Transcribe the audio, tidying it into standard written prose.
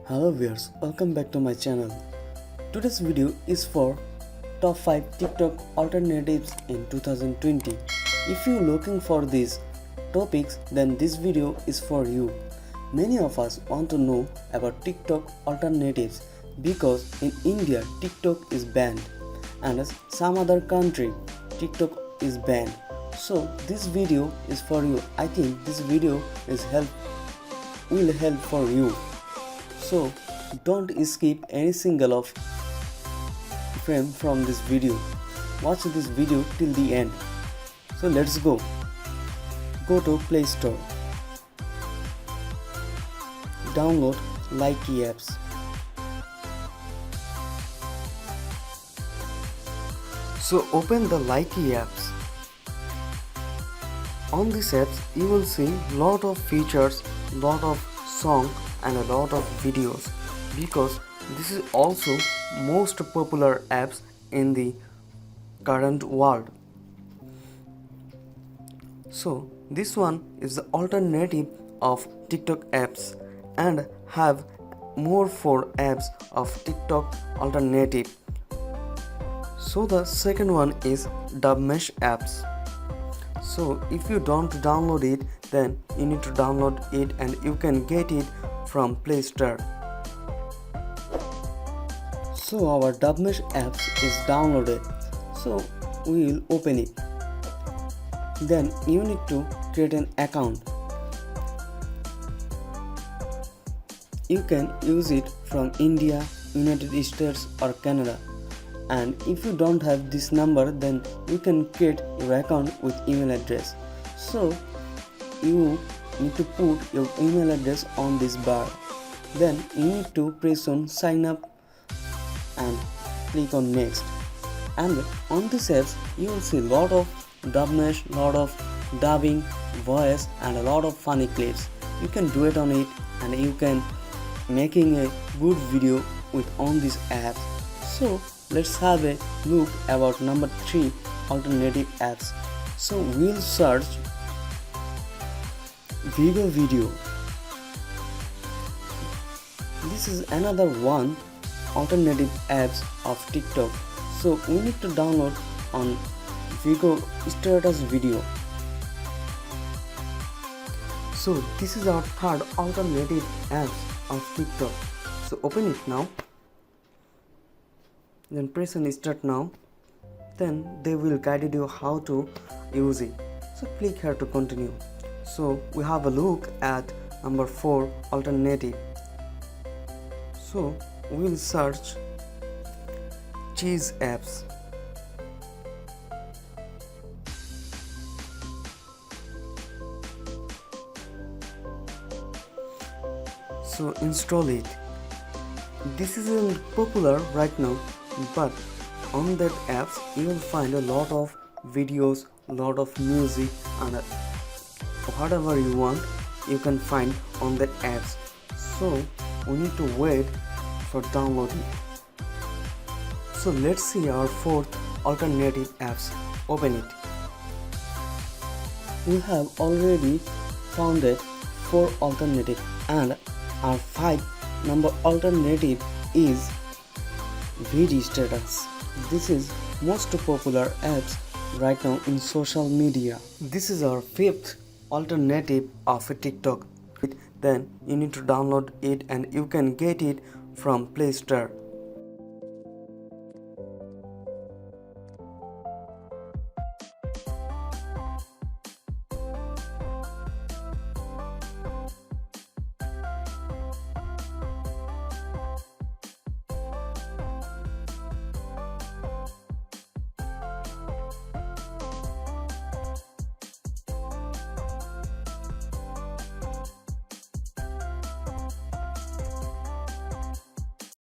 Hello viewers, welcome back to my channel. Today's video is for top 5 TikTok alternatives in 2020. If you're looking for these topics, then this video is for you. Many of us want to know about TikTok alternatives because in India TikTok is banned and in some other country TikTok is banned. So this video is for you. I think this video will help for you. So don't skip any single of frame from this video. Watch this video till the end. So let's go. Go to Play Store. Download Likee apps. So open the Likee apps. On these apps you will see lot of features, lot of songs and a lot of videos because this is also most popular apps in the current world. So this one is the alternative of TikTok apps and have more 4 apps of TikTok alternative. So the second one is Dubmesh apps. So if you don't download it, then you need to download it and you can get it from Play Store. So our Dubmesh apps is downloaded. So we will open it. Then you need to create an account. You can use it from India, United States or Canada. And if you don't have this number, then you can create your account with email address. So you need to put your email address on this bar. Then you need to press on sign up and click on next. And on this apps you will see lot of Dubmesh, lot of dubbing, voice and a lot of funny clips. You can do it on it and you can making a good video with on this app. So let's have a look about number 3 alternative apps. So we'll search Vigo Video. This is another one alternative apps of TikTok. So we need to download on Vigo Status Video. So this is our third alternative apps of TikTok. So open it now. Then press on start now. Then they will guide you how to use it. So click here to continue. So we have a look at number 4 alternative. So we will search Cheese apps. So install it. This isn't popular right now, but on that apps you will find a lot of videos, lot of music and whatever you want you can find on that apps. So we need to wait for downloading. So let's see our 4th alternative apps. Open it. We have already found it 4 alternative and our 5th number alternative is VD Status. This is most popular apps right now in social media. This is our 5th alternative of a TikTok. Then you need to download it and you can get it from Play Store.